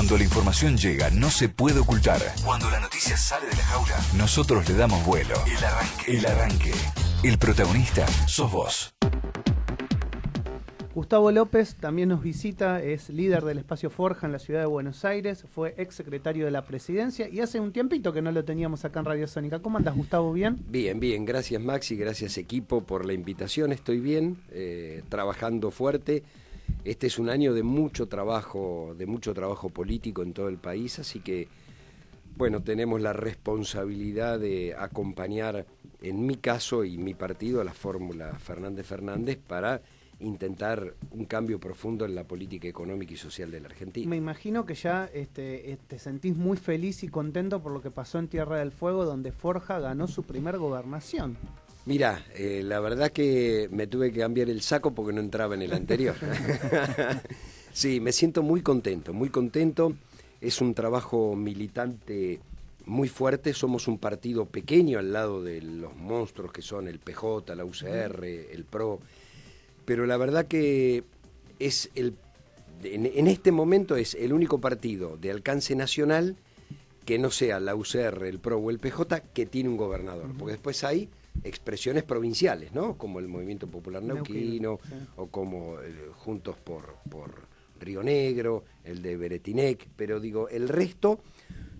Cuando la información llega, no se puede ocultar. Cuando la noticia sale de la jaula, nosotros le damos vuelo. El arranque. El arranque. El protagonista sos vos. Gustavo López también nos visita, es líder del Espacio Forja en la ciudad de Buenos Aires, fue ex secretario de la Presidencia y hace un tiempito que no lo teníamos acá en Radio Sónica. ¿Cómo andas, Gustavo? ¿Bien? Bien, bien. Gracias, Maxi, gracias, equipo, por la invitación. Estoy bien, trabajando fuerte. Este es un año de mucho trabajo político en todo el país, así que, bueno, tenemos la responsabilidad de acompañar, en mi caso y mi partido, a la fórmula Fernández Fernández para intentar un cambio profundo en la política económica y social de la Argentina. Me imagino que ya te sentís muy feliz y contento por lo que pasó en Tierra del Fuego, donde Forja ganó su primer gobernación. Mirá, la verdad que me tuve que cambiar el saco porque no entraba en el anterior. Sí, me siento muy contento, muy contento. Es un trabajo militante muy fuerte. Somos un partido pequeño al lado de los monstruos que son el PJ, la UCR, el PRO. Pero la verdad que es en este momento es el único partido de alcance nacional que no sea la UCR, el PRO o el PJ que tiene un gobernador. Porque después hay expresiones provinciales, ¿no? Como el Movimiento Popular Neuquino, sí, o como Juntos por Río Negro, el de Beretinec, pero digo, el resto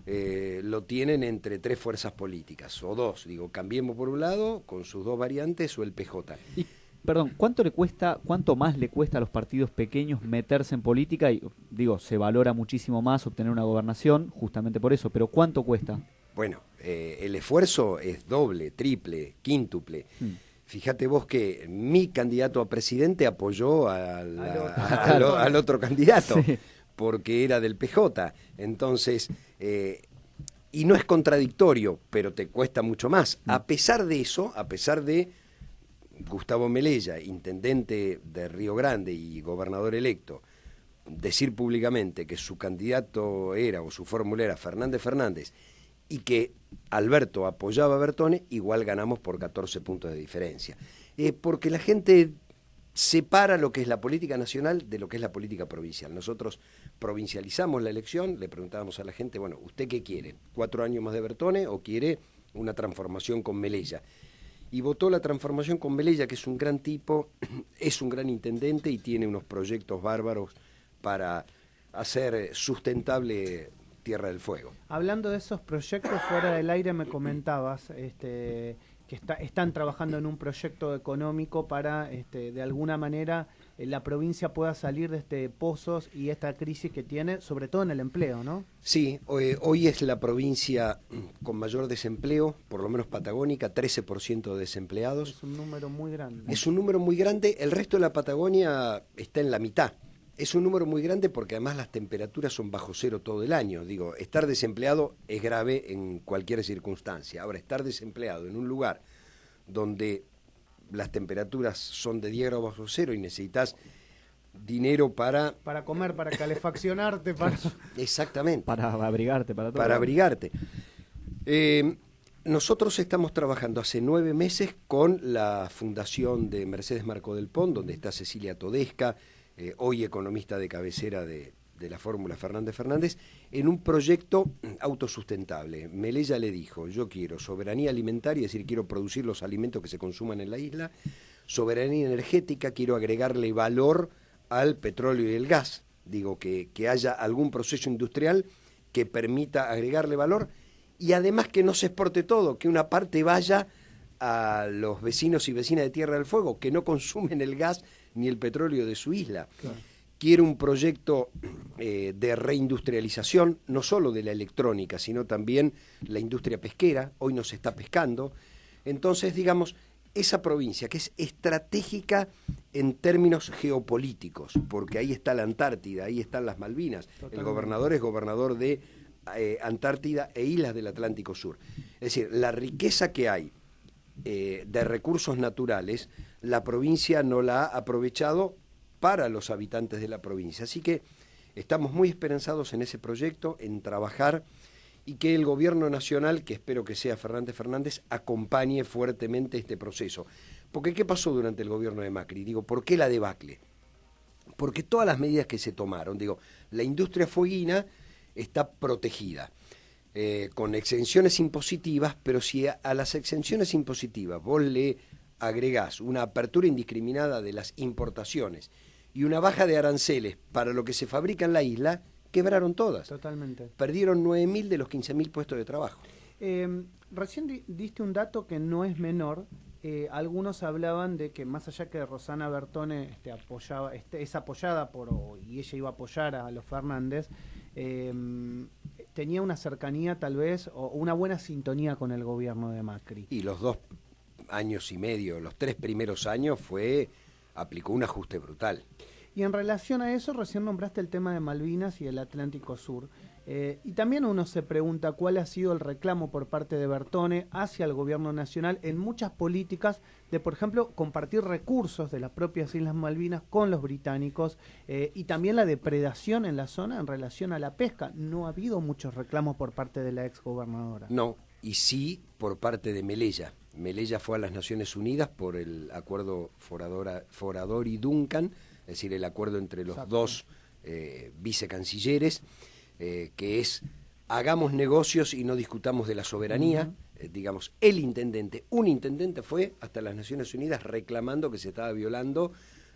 lo tienen entre tres fuerzas políticas, o dos, digo, Cambiemos por un lado, con sus dos variantes, o el PJ. Y, perdón, ¿cuánto más le cuesta a los partidos pequeños meterse en política? Y digo, se valora muchísimo más obtener una gobernación, justamente por eso, pero ¿cuánto cuesta? Bueno, el esfuerzo es doble, triple, quíntuple. Fíjate vos que mi candidato a presidente apoyó al otro candidato, sí, porque era del PJ. Entonces, y no es contradictorio, pero te cuesta mucho más. A pesar de eso, a pesar de Gustavo Melella, intendente de Río Grande y gobernador electo, decir públicamente que su candidato era, o su fórmula era Fernández Fernández, y que Alberto apoyaba a Bertone, igual ganamos por 14 puntos de diferencia. Porque la gente separa lo que es la política nacional de lo que es la política provincial. Nosotros provincializamos la elección, le preguntábamos a la gente, bueno, ¿usted qué quiere? ¿4 años más de Bertone o quiere una transformación con Melella? Y votó la transformación con Melella, que es un gran tipo, es un gran intendente y tiene unos proyectos bárbaros para hacer sustentable Tierra del Fuego. Hablando de esos proyectos, fuera del aire me comentabas que están trabajando en un proyecto económico para, de alguna manera, la provincia pueda salir de pozos y esta crisis que tiene, sobre todo en el empleo, ¿no? Sí, hoy es la provincia con mayor desempleo, por lo menos patagónica, 13% de desempleados. Es un número muy grande. Es un número muy grande, el resto de la Patagonia está en la mitad. Es un número muy grande porque además las temperaturas son bajo cero todo el año. Digo, estar desempleado es grave en cualquier circunstancia. Ahora, estar desempleado en un lugar donde las temperaturas son de 10 grados bajo cero y necesitas dinero para comer, para calefaccionarte, para... Exactamente. Para abrigarte, para todo. Para abrigarte. Nosotros estamos trabajando hace 9 meses con la fundación de Mercedes Marco del Pont, donde está Cecilia Todesca, hoy economista de cabecera de la fórmula Fernández Fernández, en un proyecto autosustentable. Melella le dijo, yo quiero soberanía alimentaria, es decir, quiero producir los alimentos que se consuman en la isla, soberanía energética, quiero agregarle valor al petróleo y el gas, digo, que haya algún proceso industrial que permita agregarle valor y además que no se exporte todo, que una parte vaya a los vecinos y vecinas de Tierra del Fuego, que no consumen el gas ni el petróleo de su isla. Claro. Quiere un proyecto de reindustrialización, no solo de la electrónica, sino también la industria pesquera. Hoy no se está pescando. Entonces, digamos, esa provincia que es estratégica en términos geopolíticos, porque ahí está la Antártida, ahí están las Malvinas. Totalmente. El gobernador es gobernador de Antártida e islas del Atlántico Sur. Es decir, la riqueza que hay de recursos naturales, la provincia no la ha aprovechado para los habitantes de la provincia. Así que estamos muy esperanzados en ese proyecto, en trabajar y que el gobierno nacional, que espero que sea Fernández Fernández, acompañe fuertemente este proceso. Porque ¿qué pasó durante el gobierno de Macri? Digo, ¿por qué la debacle? Porque todas las medidas que se tomaron, digo, la industria fueguina está protegida, con exenciones impositivas, pero si a las exenciones impositivas vos le agregás una apertura indiscriminada de las importaciones y una baja de aranceles para lo que se fabrica en la isla, quebraron todas. Totalmente. Perdieron 9.000 de los 15.000 puestos de trabajo. Recién diste un dato que no es menor. Algunos hablaban de que más allá que Rosana Bertone es apoyada y ella iba a apoyar a los Fernández, tenía una cercanía tal vez o una buena sintonía con el gobierno de Macri. Y los 2 años y medio, los 3 primeros años aplicó un ajuste brutal. Y en relación a eso, recién nombraste el tema de Malvinas y el Atlántico Sur. Y también uno se pregunta cuál ha sido el reclamo por parte de Bertone hacia el gobierno nacional en muchas políticas de, por ejemplo, compartir recursos de las propias Islas Malvinas con los británicos y también la depredación en la zona en relación a la pesca. No ha habido muchos reclamos por parte de la exgobernadora. No, y sí por parte de Melella. Melella fue a las Naciones Unidas por el acuerdo Forador y Duncan, es decir, el acuerdo entre los dos vicecancilleres, que es hagamos negocios y no discutamos de la soberanía. Digamos, un intendente fue hasta las Naciones Unidas reclamando que se estaba violando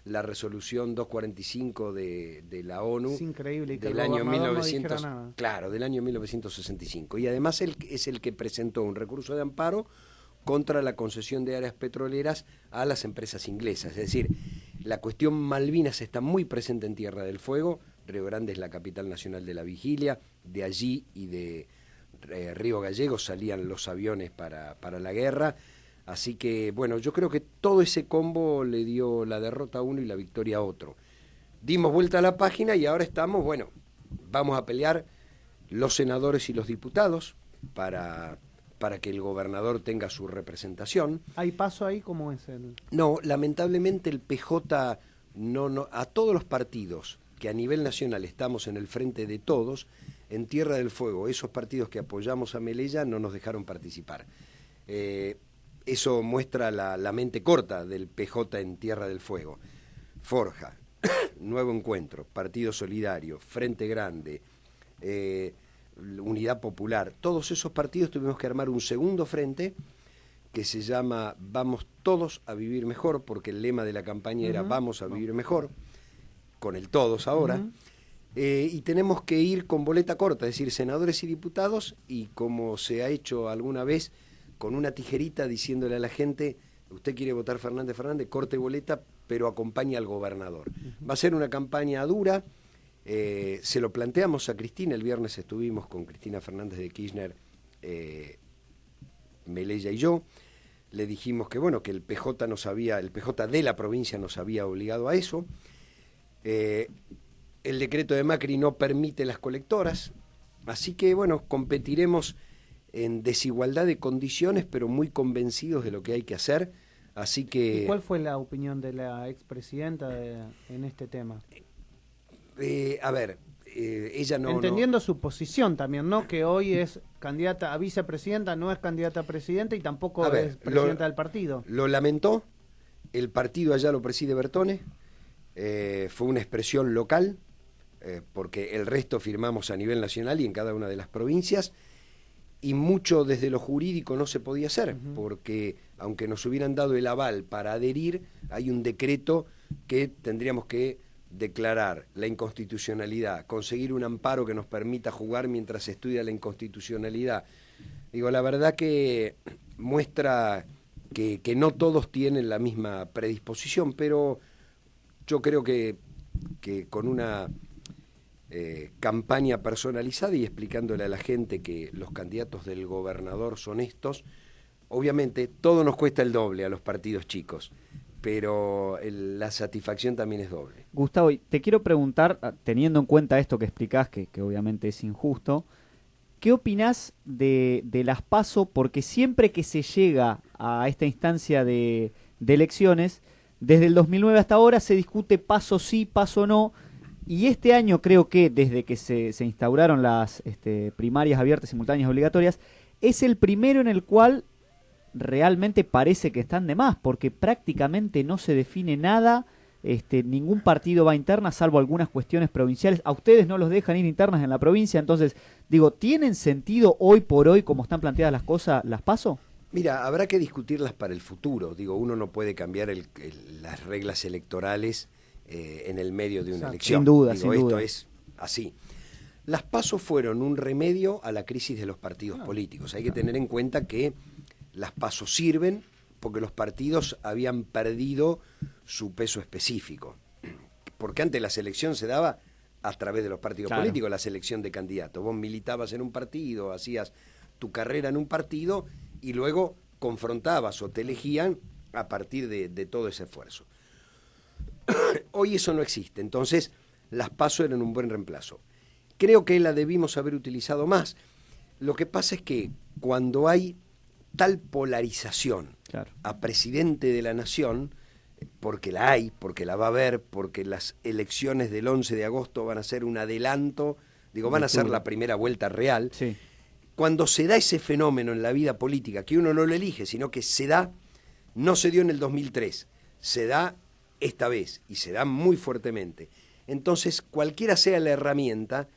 la resolución 245 de la ONU. Es increíble que del año 1900, claro, del año 1965. Y además él es el que presentó un recurso de amparo contra la concesión de áreas petroleras a las empresas inglesas. Es decir, la cuestión Malvinas está muy presente en Tierra del Fuego. Río Grande es la capital nacional de la vigilia. De allí y de Río Gallegos salían los aviones para la guerra. Así que, bueno, yo creo que todo ese combo le dio la derrota a uno y la victoria a otro. Dimos vuelta a la página y ahora estamos, bueno, vamos a pelear los senadores y los diputados para que el gobernador tenga su representación. ¿Hay paso ahí? ¿Cómo es el...? No, lamentablemente el PJ, a todos los partidos que a nivel nacional estamos en el frente de todos, en Tierra del Fuego, esos partidos que apoyamos a Melella no nos dejaron participar. Eso muestra la mente corta del PJ en Tierra del Fuego. Forja, Nuevo Encuentro, Partido Solidario, Frente Grande, Unidad Popular, todos esos partidos tuvimos que armar un segundo frente que se llama Vamos Todos a Vivir Mejor, porque el lema de la campaña era Vamos a Vivir Mejor, con el todos ahora, y tenemos que ir con boleta corta, es decir, senadores y diputados, y como se ha hecho alguna vez, con una tijerita diciéndole a la gente, usted quiere votar Fernández, corte boleta, pero acompañe al gobernador. Va a ser una campaña dura. Se lo planteamos a Cristina, el viernes estuvimos con Cristina Fernández de Kirchner, Melella y yo, le dijimos que bueno, que el PJ de la provincia nos había obligado a eso. El decreto de Macri no permite las colectoras, así que bueno, competiremos en desigualdad de condiciones, pero muy convencidos de lo que hay que hacer, así que... ¿Y cuál fue la opinión de la expresidenta en este tema? Ella no... Entendiendo su posición también, ¿no? Que hoy es candidata a vicepresidenta, no es candidata a presidenta y tampoco es presidenta del partido. Lo lamentó, el partido allá lo preside Bertone, fue una expresión local, porque el resto firmamos a nivel nacional y en cada una de las provincias, y mucho desde lo jurídico no se podía hacer, porque aunque nos hubieran dado el aval para adherir, hay un decreto que tendríamos que declarar la inconstitucionalidad, conseguir un amparo que nos permita jugar mientras se estudia la inconstitucionalidad. Digo, la verdad que muestra que no todos tienen la misma predisposición, pero yo creo que con una campaña personalizada y explicándole a la gente que los candidatos del gobernador son estos, obviamente todo nos cuesta el doble a los partidos chicos, pero la satisfacción también es doble. Gustavo, te quiero preguntar, teniendo en cuenta esto que explicás, que obviamente es injusto, ¿qué opinás de las PASO? Porque siempre que se llega a esta instancia de elecciones, desde el 2009 hasta ahora se discute PASO sí, PASO no, y este año creo que desde que se instauraron las primarias abiertas, simultáneas, obligatorias, es el primero en el cual realmente parece que están de más, porque prácticamente no se define nada ningún partido va a internas, salvo algunas cuestiones provinciales. A ustedes no los dejan ir internas en la provincia, entonces, digo, ¿tienen sentido hoy por hoy, como están planteadas las cosas, las PASO? Mira, habrá que discutirlas para el futuro. Digo, uno no puede cambiar las reglas electorales en el medio de una elección. Sin duda, digo, sin esto duda. es así. Las PASO fueron un remedio a la crisis de los partidos políticos. Hay que tener en cuenta que las PASO sirven porque los partidos habían perdido su peso específico. Porque antes la selección se daba a través de los partidos políticos, la selección de candidatos. Vos militabas en un partido, hacías tu carrera en un partido y luego confrontabas o te elegían a partir de todo ese esfuerzo. Hoy eso no existe, entonces las PASO eran un buen reemplazo. Creo que la debimos haber utilizado más. Lo que pasa es que cuando hay tal polarización a presidente de la nación, porque la hay, porque la va a haber, porque las elecciones del 11 de agosto van a ser un adelanto, digo, van a ser la primera vuelta real. Sí. Cuando se da ese fenómeno en la vida política, que uno no lo elige, sino que se da, no se dio en el 2003, se da esta vez, y se da muy fuertemente. Entonces, cualquiera sea la herramienta,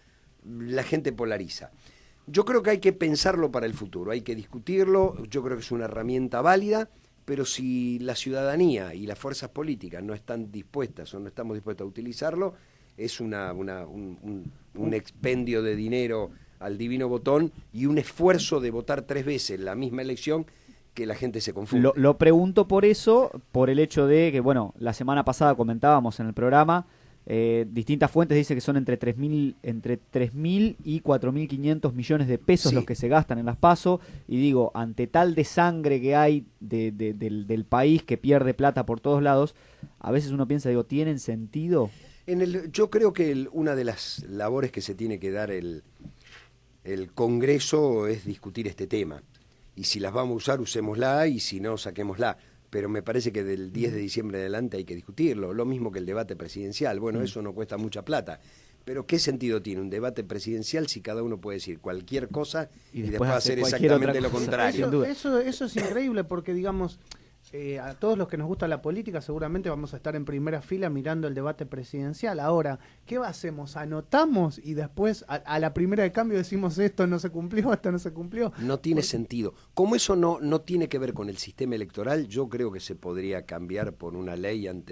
la gente polariza. Yo creo que hay que pensarlo para el futuro, hay que discutirlo, yo creo que es una herramienta válida, pero si la ciudadanía y las fuerzas políticas no están dispuestas o no estamos dispuestos a utilizarlo, es un expendio de dinero al divino botón y un esfuerzo de votar 3 veces la misma elección que la gente se confunde. Lo pregunto por eso, por el hecho de que, bueno, la semana pasada comentábamos en el programa, distintas fuentes dicen que son entre 3.000 y 4.500 millones de pesos los que se gastan en las PASO, y digo, ante tal desangre que hay del país que pierde plata por todos lados, a veces uno piensa, digo, ¿tienen sentido? Yo creo que una de las labores que se tiene que dar el Congreso es discutir este tema, y si las vamos a usar, usémosla, y si no, saquémosla. Pero me parece que del 10 de diciembre en adelante hay que discutirlo, lo mismo que el debate presidencial. Bueno, eso no cuesta mucha plata, pero ¿qué sentido tiene un debate presidencial si cada uno puede decir cualquier cosa y después hacer exactamente lo contrario? Eso es increíble porque, digamos, a todos los que nos gusta la política seguramente vamos a estar en primera fila mirando el debate presidencial. Ahora, ¿qué hacemos? ¿Anotamos y después a la primera de cambio decimos esto no se cumplió, esto no se cumplió? No tiene sentido. Como eso no tiene que ver con el sistema electoral, yo creo que se podría cambiar por una ley en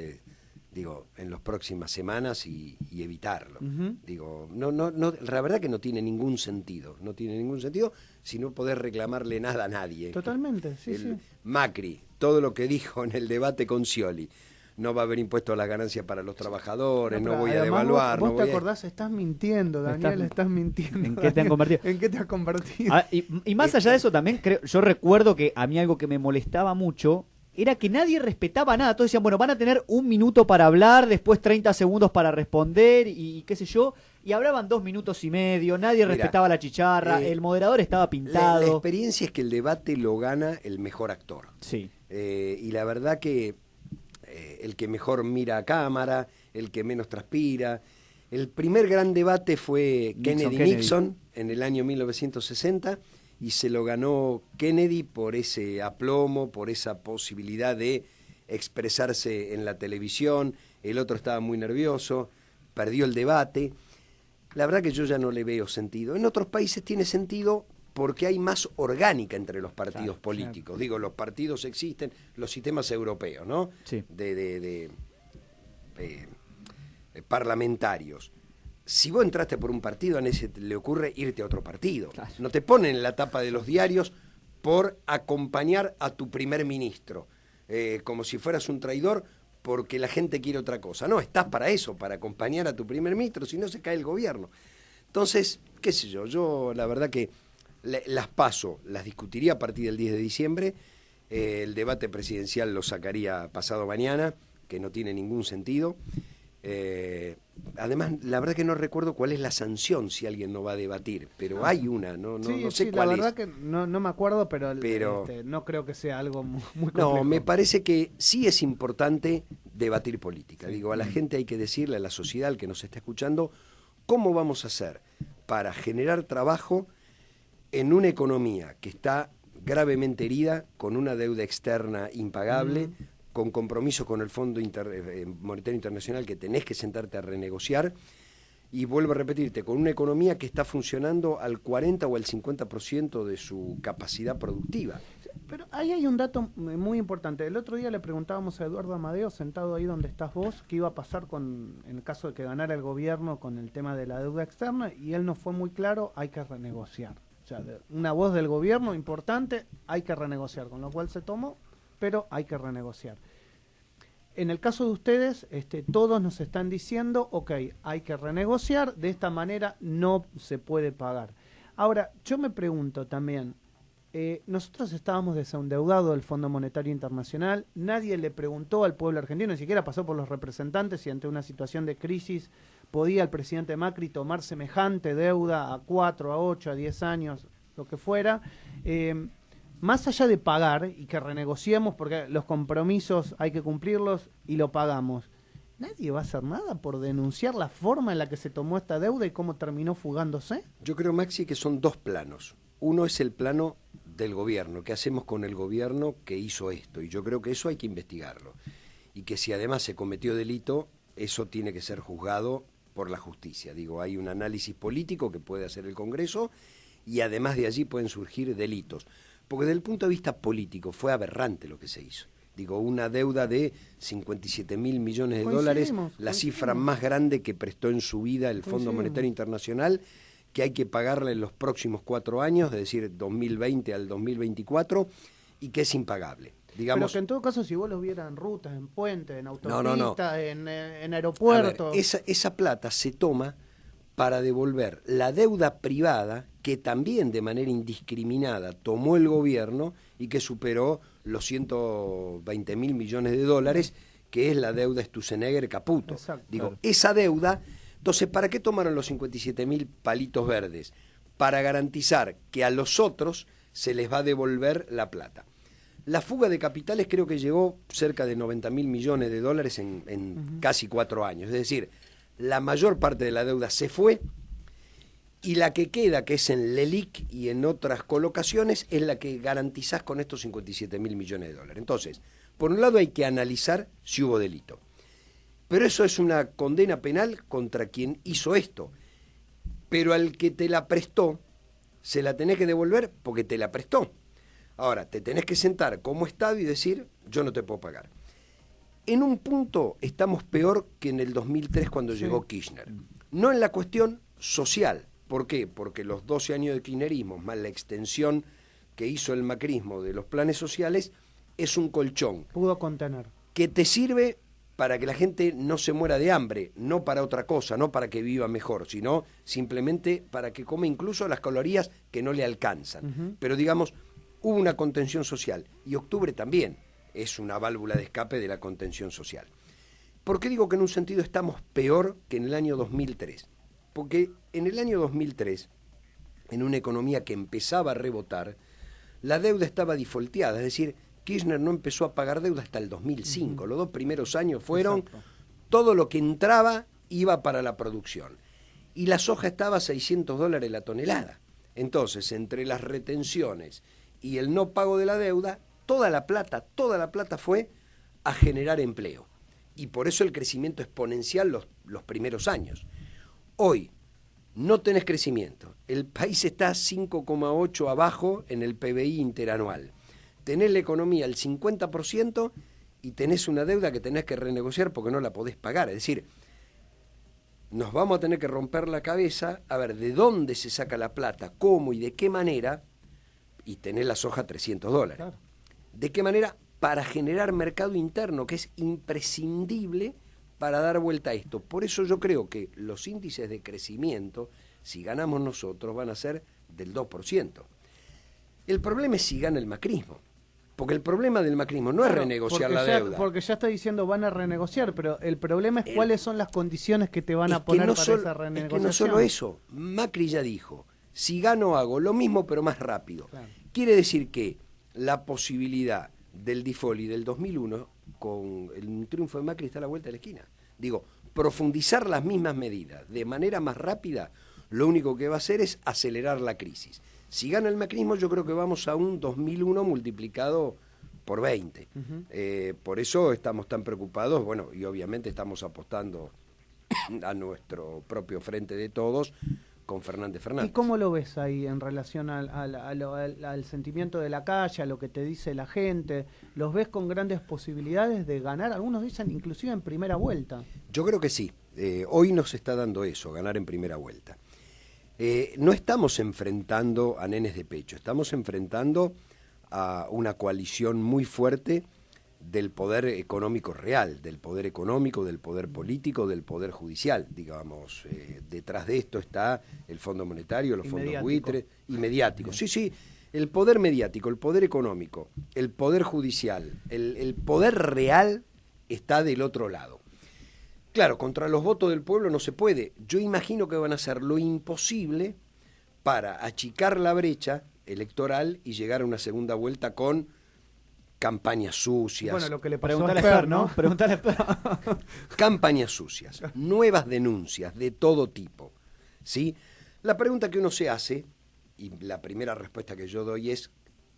las próximas semanas y evitarlo. Digo, la verdad que no tiene ningún sentido. No tiene ningún sentido si no poder reclamarle nada a nadie. Totalmente, sí. Macri, todo lo que dijo en el debate con Scioli, no va a haber impuesto a la ganancia para los trabajadores, no voy a devaluar. Vos te acordás, estás mintiendo, Daniel, estás mintiendo. ¿En qué te han convertido? ¿En qué te has convertido? Y más allá de eso también, yo recuerdo que a mí algo que me molestaba mucho era que nadie respetaba nada. Todos decían, bueno, van a tener 1 minuto para hablar, después 30 segundos para responder y qué sé yo. Y hablaban 2 minutos y medio, nadie respetaba la chicharra, el moderador estaba pintado. La experiencia es que el debate lo gana el mejor actor. Sí. Y la verdad que el que mejor mira a cámara, el que menos transpira. El primer gran debate fue Kennedy-Nixon en el año 1960, y se lo ganó Kennedy por ese aplomo, por esa posibilidad de expresarse en la televisión. El otro estaba muy nervioso, perdió el debate. La verdad que yo ya no le veo sentido. En otros países tiene sentido porque hay más orgánica entre los partidos políticos. Claro. Digo, los partidos existen, los sistemas europeos, ¿no? Sí. De parlamentarios. Si vos entraste por un partido, a ese le ocurre irte a otro partido. Claro. No te ponen en la tapa de los diarios por acompañar a tu primer ministro, como si fueras un traidor porque la gente quiere otra cosa. No, estás para eso, para acompañar a tu primer ministro, si no se cae el gobierno. Entonces, qué sé yo la verdad que las PASO, las discutiría a partir del 10 de diciembre, el debate presidencial lo sacaría pasado mañana, que no tiene ningún sentido. Además, la verdad que no recuerdo cuál es la sanción si alguien no va a debatir, pero hay una, no sé cuál es. La verdad que no me acuerdo, pero no creo que sea algo muy complejo. No, me parece que sí es importante debatir política. Sí. Digo, a la gente hay que decirle, a la sociedad, al que nos está escuchando, cómo vamos a hacer para generar trabajo en una economía que está gravemente herida, con una deuda externa impagable, con compromisos con el Fondo Monetario Internacional que tenés que sentarte a renegociar. Y vuelvo a repetirte, con una economía que está funcionando al 40 o al 50% de su capacidad productiva. Pero ahí hay un dato muy importante. El otro día le preguntábamos a Eduardo Amadeo, sentado ahí donde estás vos, qué iba a pasar en el caso de que ganara el gobierno con el tema de la deuda externa, y él no fue muy claro, hay que renegociar. O sea, una voz del gobierno importante, hay que renegociar, con lo cual se tomó, pero hay que renegociar. En el caso de ustedes, todos nos están diciendo, ok, hay que renegociar, de esta manera no se puede pagar. Ahora, yo me pregunto también, nosotros estábamos desendeudados del Fondo Monetario Internacional, nadie le preguntó al pueblo argentino, ni siquiera pasó por los representantes si ante una situación de crisis podía el presidente Macri tomar semejante deuda a 4, a 8, a 10 años, lo que fuera. Más allá de pagar y que renegociemos, porque los compromisos hay que cumplirlos y lo pagamos, nadie va a hacer nada por denunciar la forma en la que se tomó esta deuda y cómo terminó fugándose. Yo creo, Maxi, que son dos planos. Uno es el plano del gobierno, qué hacemos con el gobierno que hizo esto, y yo creo que eso hay que investigarlo, y que si además se cometió delito, eso tiene que ser juzgado por la justicia. Digo, hay un análisis político que puede hacer el Congreso, y además de allí pueden surgir delitos. Porque desde el punto de vista político fue aberrante lo que se hizo. Digo, una deuda de 57.000 millones de dólares, la cifra más grande que prestó en su vida el Fondo Monetario Internacional, que hay que pagarle en los próximos 4 años, es decir, 2020 al 2024, y que es impagable. Digamos, pero que en todo caso, si vos lo vieras en rutas, en puentes, en autopistas, en aeropuertos... Esa plata se toma para devolver la deuda privada que también de manera indiscriminada tomó el gobierno y que superó los 120.000 millones de dólares, que es la deuda Sturzenegger-Caputo. Digo, esa deuda, entonces, ¿para qué tomaron los 57.000 palitos verdes? Para garantizar que a los otros se les va a devolver la plata. La fuga de capitales creo que llegó cerca de 90.000 millones de dólares en casi 4 años, es decir, la mayor parte de la deuda se fue y la que queda, que es en LELIC y en otras colocaciones, es la que garantizás con estos 57.000 millones de dólares. Entonces, por un lado hay que analizar si hubo delito. Pero eso es una condena penal contra quien hizo esto. Pero al que te la prestó, se la tenés que devolver porque te la prestó. Ahora, te tenés que sentar como Estado y decir, yo no te puedo pagar. En un punto estamos peor que en el 2003 cuando llegó Kirchner. No en la cuestión social. ¿Por qué? Porque los 12 años de kirchnerismo, más la extensión que hizo el macrismo de los planes sociales, es un colchón. Pudo contener. Que te sirve para que la gente no se muera de hambre, no para otra cosa, no para que viva mejor, sino simplemente para que come incluso las calorías que no le alcanzan. Pero digamos, hubo una contención social. Y octubre también es una válvula de escape de la contención social. ¿Por qué digo que en un sentido estamos peor que en el año 2003? Porque en el año 2003, en una economía que empezaba a rebotar, la deuda estaba defaulteada, es decir, Kirchner no empezó a pagar deuda hasta el 2005. Los 2 primeros años fueron, todo lo que entraba iba para la producción. Y la soja estaba a $600 la tonelada. Entonces, entre las retenciones y el no pago de la deuda, toda la plata fue a generar empleo. Y por eso el crecimiento exponencial los primeros años. Hoy no tenés crecimiento. El país está 5,8 abajo en el PBI interanual. Tenés la economía al 50% y tenés una deuda que tenés que renegociar porque no la podés pagar. Es decir, nos vamos a tener que romper la cabeza a ver de dónde se saca la plata, cómo y de qué manera, y tenés la soja a $300. Claro. ¿De qué manera? Para generar mercado interno, que es imprescindible para dar vuelta a esto. Por eso yo creo que los índices de crecimiento, si ganamos nosotros, van a ser del 2%. El problema es si gana el macrismo. Porque el problema del macrismo no es renegociar la deuda. Porque ya está diciendo van a renegociar, pero el problema es cuáles son las condiciones que te van a poner para esa renegociación. Es que no solo eso. Macri ya dijo, si gano hago lo mismo pero más rápido. Claro. Quiere decir que la posibilidad del default y del 2001, con el triunfo de Macri, está a la vuelta de la esquina. Digo, profundizar las mismas medidas de manera más rápida, lo único que va a hacer es acelerar la crisis. Si gana el macrismo, yo creo que vamos a un 2001 multiplicado por 20. Por eso estamos tan preocupados, bueno, y obviamente estamos apostando a nuestro propio frente de todos con Fernández Fernández. ¿Y cómo lo ves ahí en relación al sentimiento de la calle, a lo que te dice la gente? ¿Los ves con grandes posibilidades de ganar? Algunos dicen inclusive en primera vuelta. Yo creo que sí. Hoy nos está dando eso, ganar en primera vuelta. No estamos enfrentando a nenes de pecho, estamos enfrentando a una coalición muy fuerte del poder económico real, del poder político, del poder judicial, digamos. Detrás de esto está el Fondo Monetario, los fondos buitres y mediáticos. Sí, el poder mediático, el poder económico, el poder judicial, el poder real está del otro lado. Claro, contra los votos del pueblo no se puede. Yo imagino que van a hacer lo imposible para achicar la brecha electoral y llegar a una segunda vuelta con campañas sucias. Bueno, lo que le pasó a Esper, ¿no? Pregúntale a Esper. Campañas sucias, nuevas denuncias de todo tipo, ¿sí? La pregunta que uno se hace, y la primera respuesta que yo doy es,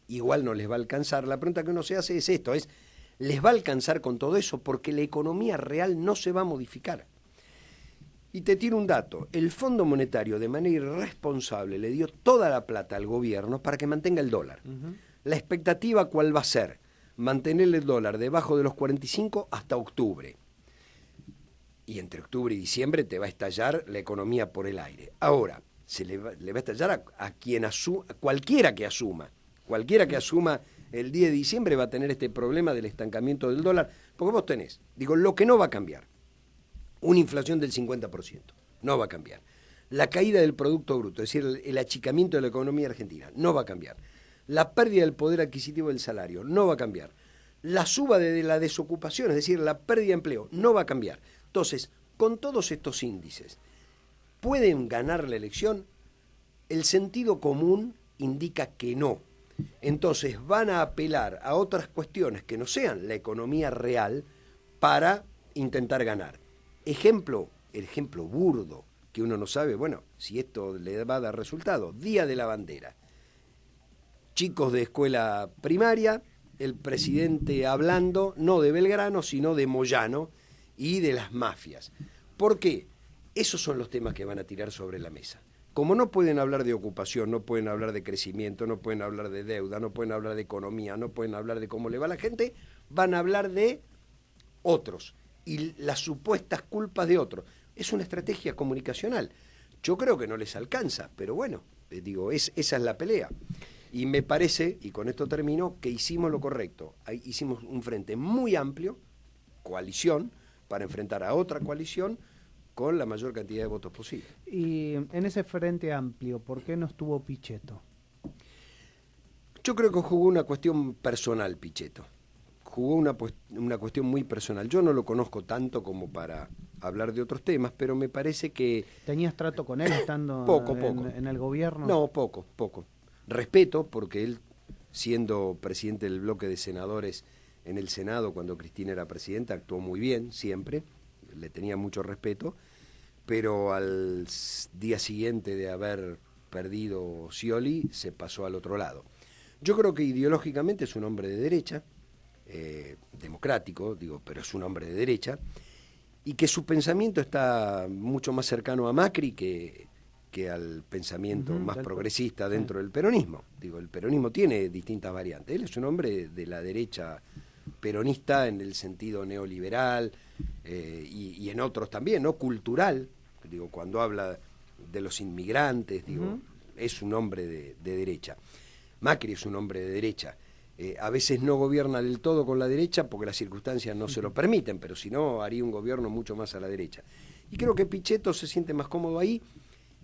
igual no les va a alcanzar, la pregunta que uno se hace es esto, ¿les va a alcanzar con todo eso? Porque la economía real no se va a modificar. Y te tiro un dato, el Fondo Monetario de manera irresponsable le dio toda la plata al gobierno para que mantenga el dólar. La expectativa, ¿cuál va a ser? Mantener el dólar debajo de los 45 hasta octubre. Y entre octubre y diciembre te va a estallar la economía por el aire. Ahora, le va a estallar a cualquiera que asuma el 10 de diciembre va a tener este problema del estancamiento del dólar, porque vos tenés, lo que no va a cambiar, una inflación del 50%, no va a cambiar. La caída del Producto Bruto, es decir, el achicamiento de la economía argentina, no va a cambiar. La pérdida del poder adquisitivo del salario, no va a cambiar. La suba de la desocupación, es decir, la pérdida de empleo, no va a cambiar. Entonces, con todos estos índices, ¿pueden ganar la elección? El sentido común indica que no. Entonces van a apelar a otras cuestiones que no sean la economía real para intentar ganar. El ejemplo burdo, que uno no sabe, bueno, si esto le va a dar resultado. Día de la Bandera. Chicos de escuela primaria, el presidente hablando no de Belgrano, sino de Moyano y de las mafias. ¿Por qué? Esos son los temas que van a tirar sobre la mesa. Como no pueden hablar de ocupación, no pueden hablar de crecimiento, no pueden hablar de deuda, no pueden hablar de economía, no pueden hablar de cómo le va a la gente, van a hablar de otros y las supuestas culpas de otros. Es una estrategia comunicacional. Yo creo que no les alcanza, pero bueno, esa es la pelea. Y me parece, y con esto termino, que hicimos lo correcto. Hicimos un frente muy amplio, coalición, para enfrentar a otra coalición con la mayor cantidad de votos posible. Y en ese frente amplio, ¿por qué no estuvo Pichetto? Yo creo que jugó una cuestión personal, Pichetto. Jugó una cuestión muy personal. Yo no lo conozco tanto como para hablar de otros temas, pero me parece que... ¿Tenías trato con él estando poco. En el gobierno? No, poco. Respeto, porque él, siendo presidente del bloque de senadores en el Senado, cuando Cristina era presidenta, actuó muy bien, siempre. Le tenía mucho respeto, pero al día siguiente de haber perdido Scioli, se pasó al otro lado. Yo creo que ideológicamente es un hombre de derecha, democrático, pero es un hombre de derecha, y que su pensamiento está mucho más cercano a Macri que al pensamiento más progresista dentro del peronismo. El peronismo tiene distintas variantes. Él es un hombre de la derecha peronista en el sentido neoliberal y en otros también, ¿no? Cultural. Cuando habla de los inmigrantes, es un hombre de derecha. Macri es un hombre de derecha. A veces no gobierna del todo con la derecha porque las circunstancias no se lo permiten, pero si no, haría un gobierno mucho más a la derecha. Y creo que Pichetto se siente más cómodo ahí.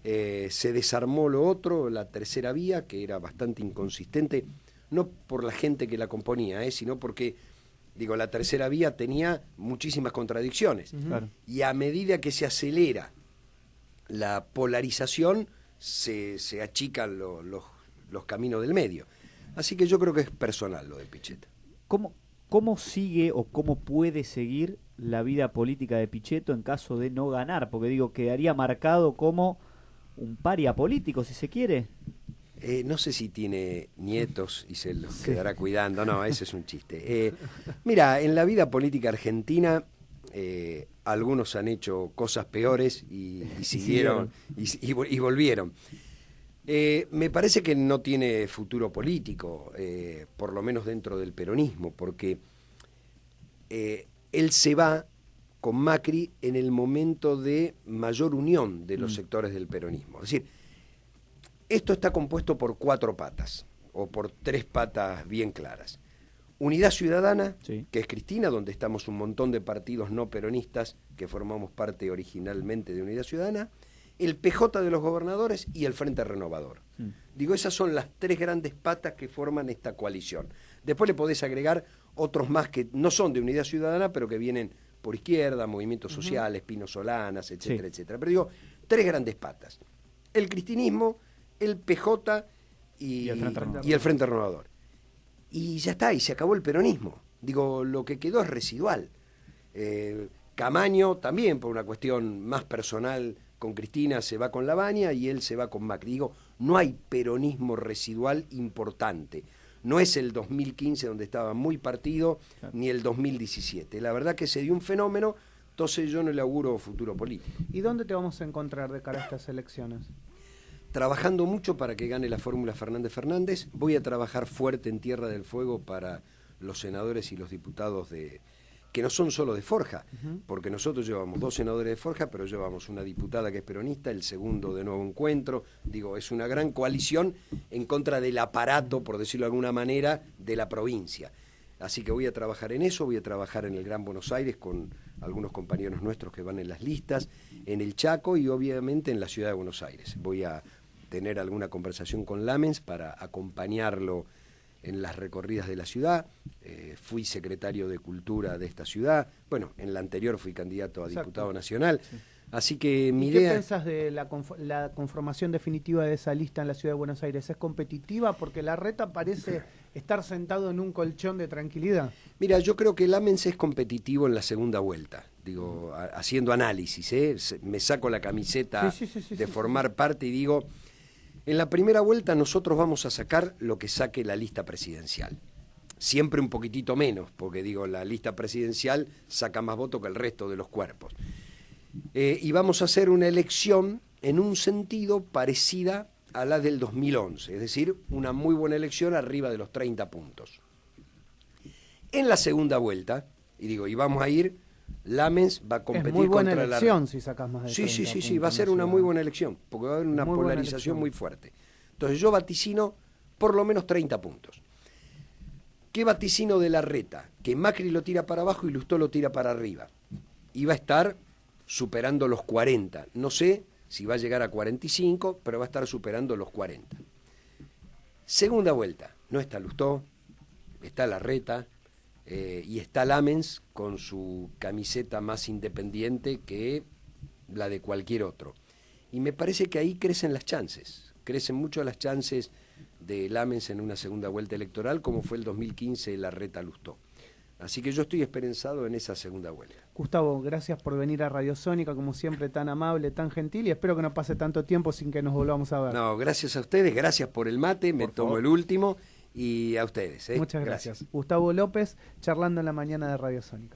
Se desarmó lo otro, la tercera vía, que era bastante inconsistente, no por la gente que la componía, sino porque, la tercera vía tenía muchísimas contradicciones. Claro. Y a medida que se acelera la polarización, se achican los caminos del medio. Así que yo creo que es personal lo de Pichetto. ¿Cómo sigue o cómo puede seguir la vida política de Pichetto en caso de no ganar? Porque quedaría marcado como un paria político, si se quiere. No sé si tiene nietos y se los quedará cuidando. No, ese es un chiste. Mira, en la vida política argentina algunos han hecho cosas peores y siguieron y volvieron. Me parece que no tiene futuro político, por lo menos dentro del peronismo, porque él se va con Macri en el momento de mayor unión de los sectores del peronismo. Es decir, esto está compuesto por 4 patas, o por 3 patas bien claras. Unidad Ciudadana, Sí. que es Cristina, donde estamos un montón de partidos no peronistas que formamos parte originalmente de Unidad Ciudadana, el PJ de los gobernadores y el Frente Renovador. Digo, esas son las 3 grandes patas que forman esta coalición. Después le podés agregar otros más que no son de Unidad Ciudadana, pero que vienen por izquierda, movimientos sociales, Pino Solanas, etcétera, Sí. etcétera. Pero digo, 3 grandes patas. El cristinismo, el PJ y el Frente Renovador. Y ya está, y se acabó el peronismo. Digo, lo que quedó es residual. Camaño también, por una cuestión más personal con Cristina, se va con Lavagna y él se va con Macri. Digo, no hay peronismo residual importante. No es el 2015 donde estaba muy partido, ni el 2017. La verdad que se dio un fenómeno, entonces yo no le auguro futuro político. ¿Y dónde te vamos a encontrar de cara a estas elecciones? Trabajando mucho para que gane la fórmula Fernández Fernández. Voy a trabajar fuerte en Tierra del Fuego para los senadores y los diputados que no son solo de Forja, porque nosotros llevamos 2 senadores de Forja, pero llevamos una diputada que es peronista, el segundo de Nuevo Encuentro. Digo, es una gran coalición en contra del aparato, por decirlo de alguna manera, de la provincia. Así que voy a trabajar en eso, voy a trabajar en el Gran Buenos Aires con algunos compañeros nuestros que van en las listas, en el Chaco y obviamente en la ciudad de Buenos Aires. Voy a tener alguna conversación con Lamens para acompañarlo en las recorridas de la ciudad. Fui secretario de Cultura de esta ciudad. Bueno, en la anterior fui candidato a diputado nacional. Sí. Así que mi idea... ¿Qué pensás de la conformación definitiva de esa lista en la ciudad de Buenos Aires? ¿Es competitiva? Porque Larreta parece estar sentado en un colchón de tranquilidad. Mira, yo creo que Lamens es competitivo en la segunda vuelta. Digo, haciendo análisis, me saco la camiseta de formar parte y digo... En la primera vuelta nosotros vamos a sacar lo que saque la lista presidencial. Siempre un poquitito menos, porque digo, la lista presidencial saca más votos que el resto de los cuerpos. Y vamos a hacer una elección en un sentido parecida a la del 2011, es decir, una muy buena elección arriba de los 30 puntos. En la segunda vuelta, y vamos a ir... Lamens va a competir contra la... Es muy buena elección si sacas más de 30 puntos. Va a ser una muy buena elección, porque va a haber una polarización muy fuerte. Entonces yo vaticino por lo menos 30 puntos. ¿Qué vaticino de Larreta? Que Macri lo tira para abajo y Lustó lo tira para arriba. Y va a estar superando los 40. No sé si va a llegar a 45, pero va a estar superando los 40. Segunda vuelta. No está Lustó, está Larreta... y está Lamens con su camiseta más independiente que la de cualquier otro. Y me parece que ahí crecen mucho las chances de Lamens en una segunda vuelta electoral, como fue el 2015 Larreta Lustó. Así que yo estoy esperanzado en esa segunda vuelta. Gustavo, gracias por venir a Radio Sónica, como siempre, tan amable, tan gentil, y espero que no pase tanto tiempo sin que nos volvamos a ver. No, gracias a ustedes, gracias por el mate, me tomo el último. Y a ustedes. Muchas gracias. Gustavo López, charlando en la mañana de Radio Sónica.